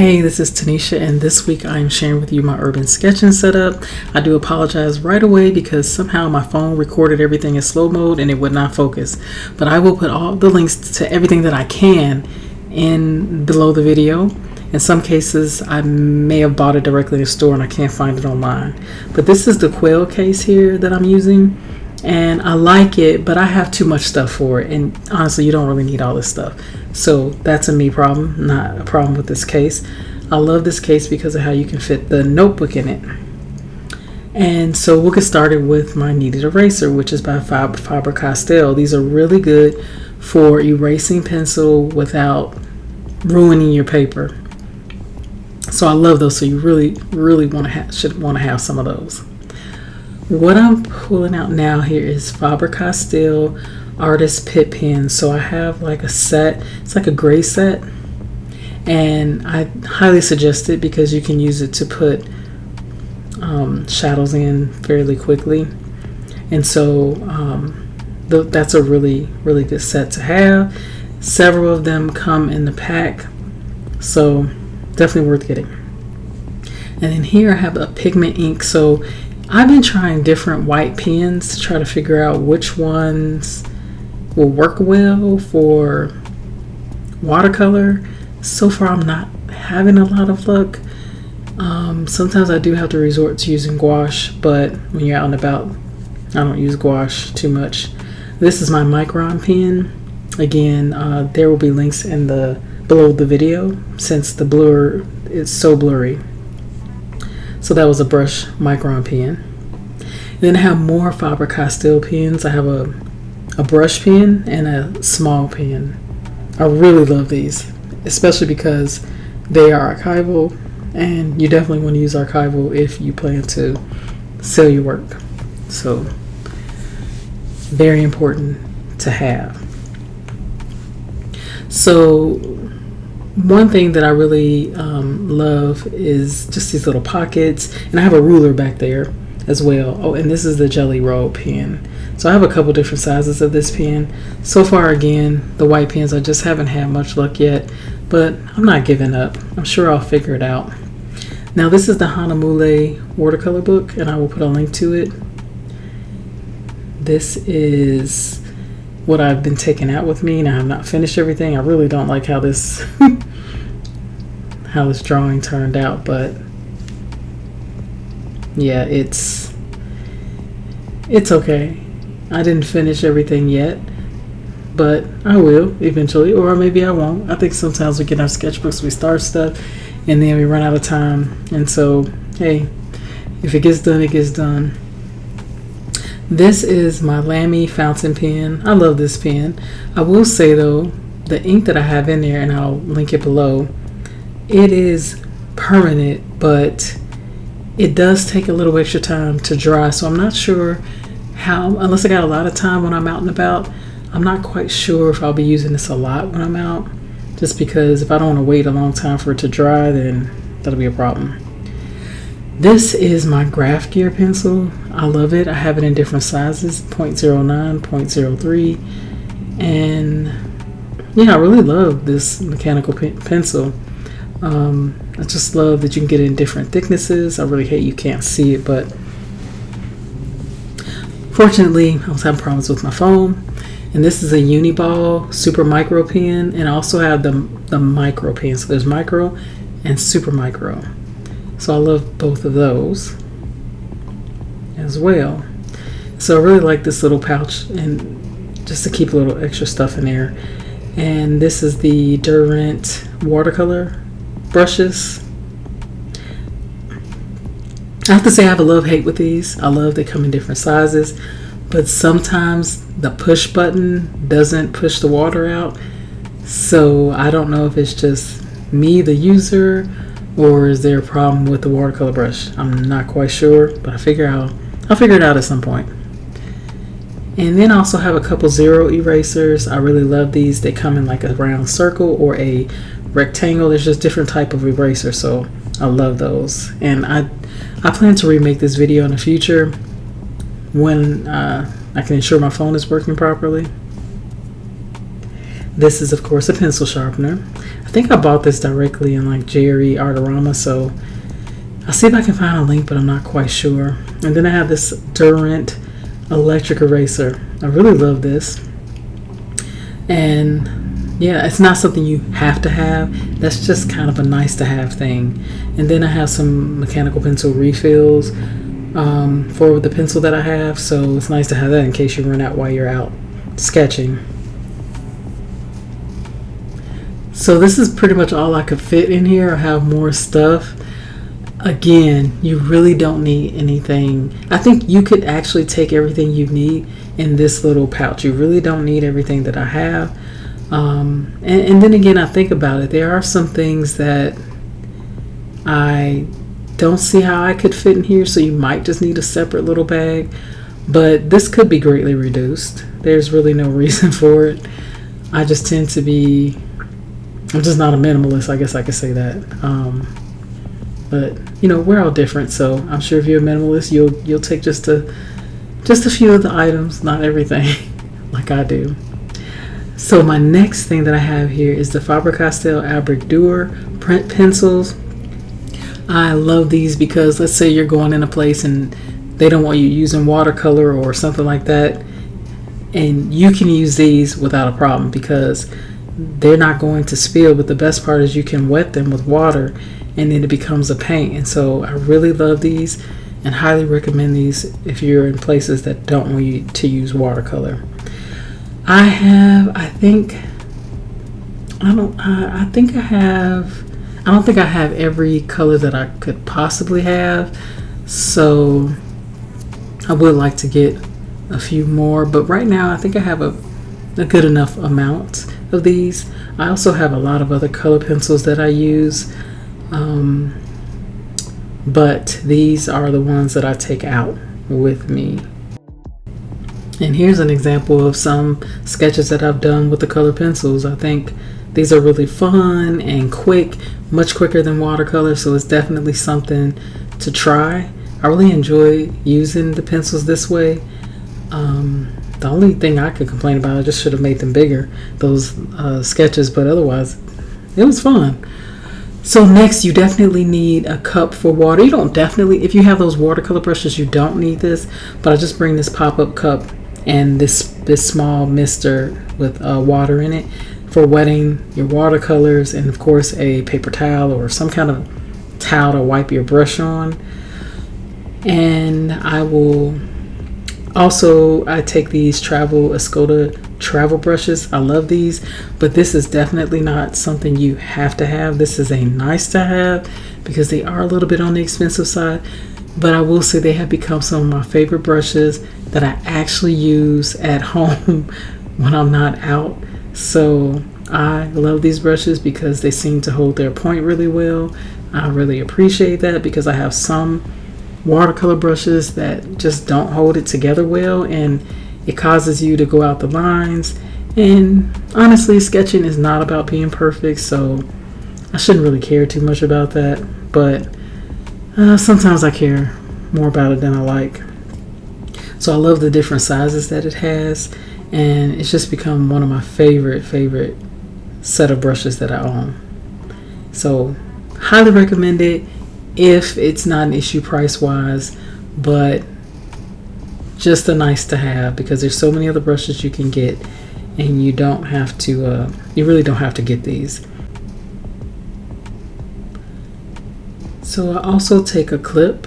Hey, this is Tanisha, and this week I am sharing with you my Urbansketching setup. I do apologize right away because somehow my phone recorded everything in slow mode and it would not focus. But I will put all the links to everything that I can in below the video. In some cases, I may have bought it directly in the store and I can't find it online. But this is the quail case here that I'm using. And I like it, but I have too much stuff for it. And honestly, you don't really need all this stuff. So that's a me problem, not a problem with this case. I love this case because of how you can fit the notebook in it. And so we'll get started with my kneaded eraser, which is by Faber-Castell. These are really good for erasing pencil without ruining your paper. So I love those. So you really should want to have some of those. What I'm pulling out now here is Faber-Castell Artist Pit Pens. So I have like a set, it's like a gray set, and I highly suggest it because you can use it to put shadows in fairly quickly. And so that's a really good set to have. Several of them come in the pack, so definitely worth getting. And then here I have a pigment ink. So I've been trying different white pens to try to figure out which ones will work well for watercolor. So far I'm not having a lot of luck. Sometimes I do have to resort to using gouache, but when you're out and about, I don't use gouache too much. This is my Micron pen. Again, there will be links in below the video since the blur is so blurry. So that was a brush Micron pen. Then I have more Faber-Castell pens. I have a brush pen and a small pen. I really love these, especially because they are archival, and you definitely want to use archival if you plan to sell your work. So very important to have. So one thing that I really love is just these little pockets, and I have a ruler back there as well. Oh, and this is the Jelly Roll pen. So I have a couple different sizes of this pen. So far, again, the white pens, I just haven't had much luck yet, but I'm not giving up. I'm sure I'll figure it out. Now this is the Hanamule watercolor book, and I will put a link to it. This is what I've been taking out with me, and I have not finished everything. I really don't like how this how this drawing turned out, but yeah, it's okay. I didn't finish everything yet, but I will eventually, or maybe I won't. I think sometimes we get our sketchbooks, we start stuff and then we run out of time, and so hey, if it gets done, it gets done. This is my Lamy fountain pen. I love this pen. I will say though, the ink that I have in there, and I'll link it below, it is permanent, but it does take a little extra time to dry. So I'm not sure how, unless I got a lot of time when I'm out and about, I'm not quite sure if I'll be using this a lot when I'm out, just because if I don't want to wait a long time for it to dry, then that'll be a problem. This is my Graph Gear pencil. I love it. I have it in different sizes, 0.09, 0.03, and yeah, I really love this mechanical pencil. I just love that you can get it in different thicknesses. I really hate you can't see it, but fortunately I was having problems with my phone. And this is a Uniball super micro pen, and I also have the micro pen. So there's micro and super micro. So I love both of those as well. So I really like this little pouch, and just to keep a little extra stuff in there. And this is the Durant watercolor brushes. I have to say I have a love-hate with these. I love they come in different sizes, but sometimes the push button doesn't push the water out. So I don't know if it's just me, the user, or is there a problem with the watercolor brush? I'm not quite sure, but I'll figure it out at some point. And then I also have a couple zero erasers. I really love these. They come in like a round circle or a rectangle. There's just different type of eraser, so I love those. And I plan to remake this video in the future when I can ensure my phone is working properly. This is of course a pencil sharpener. I think I bought this directly in like Jerry Artorama, so I'll see if I can find a link, but I'm not quite sure. And then I have this Durant electric eraser. I really love this. And yeah, it's not something you have to have. That's just kind of a nice to have thing. And then I have some mechanical pencil refills for the pencil that I have, so it's nice to have that in case you run out while you're out sketching. So this is pretty much all I could fit in here. I have more stuff. Again, you really don't need anything. I think you could actually take everything you need in this little pouch. You really don't need everything that I have. And then again, I think about it. There are some things that I don't see how I could fit in here, so you might just need a separate little bag. But this could be greatly reduced. There's really no reason for it. I just tend to be, I'm just not a minimalist, I guess I could say that. But you know, we're all different, so I'm sure if you're a minimalist, you'll take just a few of the items, not everything, like I do. So my next thing that I have here is the Faber-Castell Abric Dur print pencils. I love these because let's say you're going in a place and they don't want you using watercolor or something like that, and you can use these without a problem because they're not going to spill. But the best part is you can wet them with water and then it becomes a paint. And so I really love these and highly recommend these if you're in places that don't want you to use watercolor. I don't think I have every color that I could possibly have, so I would like to get a few more, but right now I think I have a good enough amount of these. I also have a lot of other color pencils that I use, but these are the ones that I take out with me. And here's an example of some sketches that I've done with the color pencils. I think these are really fun and quick, much quicker than watercolor, so it's definitely something to try. I really enjoy using the pencils this way. The only thing I could complain about, I just should have made them bigger, those sketches, but otherwise it was fun. So next, you definitely need a cup for water. You don't definitely, if you have those watercolor brushes, you don't need this, but I just bring this pop-up cup and this small mister with water in it for wetting your watercolors, and of course a paper towel or some kind of towel to wipe your brush on. And I take these Escoda travel brushes. I love these, but this is definitely not something you have to have. This is a nice to have because they are a little bit on the expensive side, but I will say they have become some of my favorite brushes that I actually use at home when I'm not out. So I love these brushes because they seem to hold their point really well. I really appreciate that because I have some watercolor brushes that just don't hold it together well, and it causes you to go out the lines. And honestly, sketching is not about being perfect, so I shouldn't really care too much about that, but sometimes I care more about it than I like. So I love the different sizes that it has, and it's just become one of my favorite set of brushes that I own. So highly recommend it if it's not an issue price wise, but just a nice to have because there's so many other brushes you can get, and you don't have to you really don't have to get these. So I also take a clip,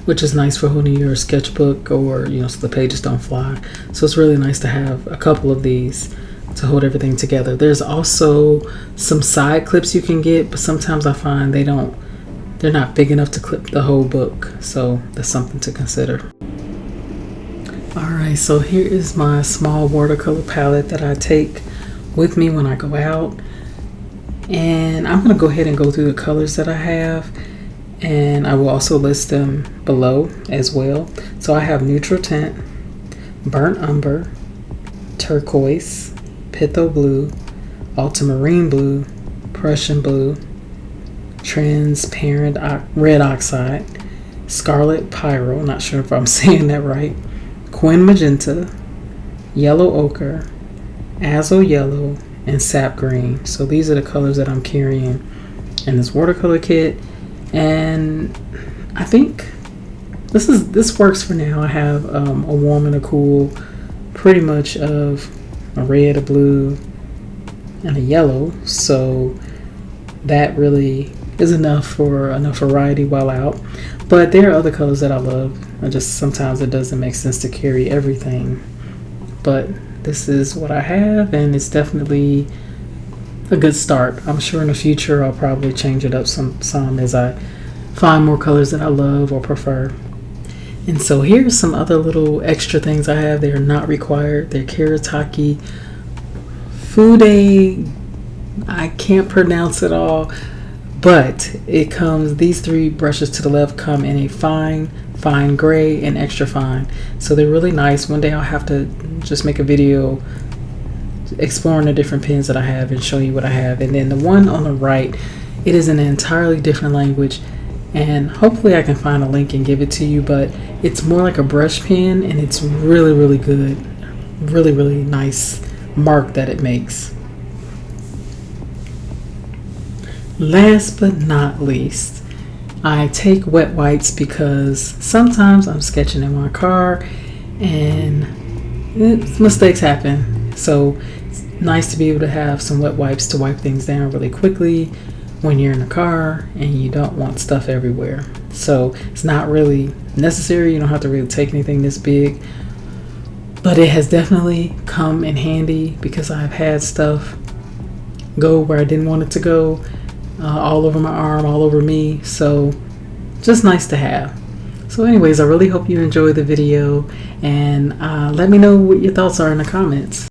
which is nice for holding your sketchbook, or so the pages don't fly. So it's really nice to have a couple of these to hold everything together. There's also some side clips you can get, but sometimes I find they're not big enough to clip the whole book, so that's something to consider. Alright, so here is my small watercolor palette that I take with me when I go out, and I'm going to go ahead and go through the colors that I have, and I will also list them below as well. So I have neutral tint, burnt umber, turquoise, Phthalo Blue, Ultramarine Blue, Prussian Blue, transparent red oxide, scarlet Pyrrol, not sure if I'm saying that right, Magenta, yellow ochre, Azo Yellow, and Sap Green. So these are the colors that I'm carrying in this watercolor kit, and I think this works for now. I have a warm and a cool, pretty much of a red, a blue, and a yellow, so that really is enough for enough variety while out. But there are other colors that I love. Sometimes it doesn't make sense to carry everything, but this is what I have, and it's definitely a good start. I'm sure in the future I'll probably change it up some as I find more colors that I love or prefer. And so here's some other little extra things I have. They are not required. They're Karataki Fude. I can't pronounce it all, but it comes, these three brushes to the left come in a fine gray, and extra fine. So they're really nice. One day I'll have to just make a video exploring the different pens that I have and show you what I have. And then the one on the right, it is in an entirely different language, and hopefully I can find a link and give it to you, but it's more like a brush pen, and it's really good. Really nice mark that it makes. Last but not least, I take wet wipes because sometimes I'm sketching in my car and mistakes happen. So it's nice to be able to have some wet wipes to wipe things down really quickly when you're in the car and you don't want stuff everywhere. So it's not really necessary. You don't have to really take anything this big, but it has definitely come in handy because I've had stuff go where I didn't want it to go. All over my arm, all over me, so just nice to have. So anyways, I really hope you enjoyed the video, and let me know what your thoughts are in the comments.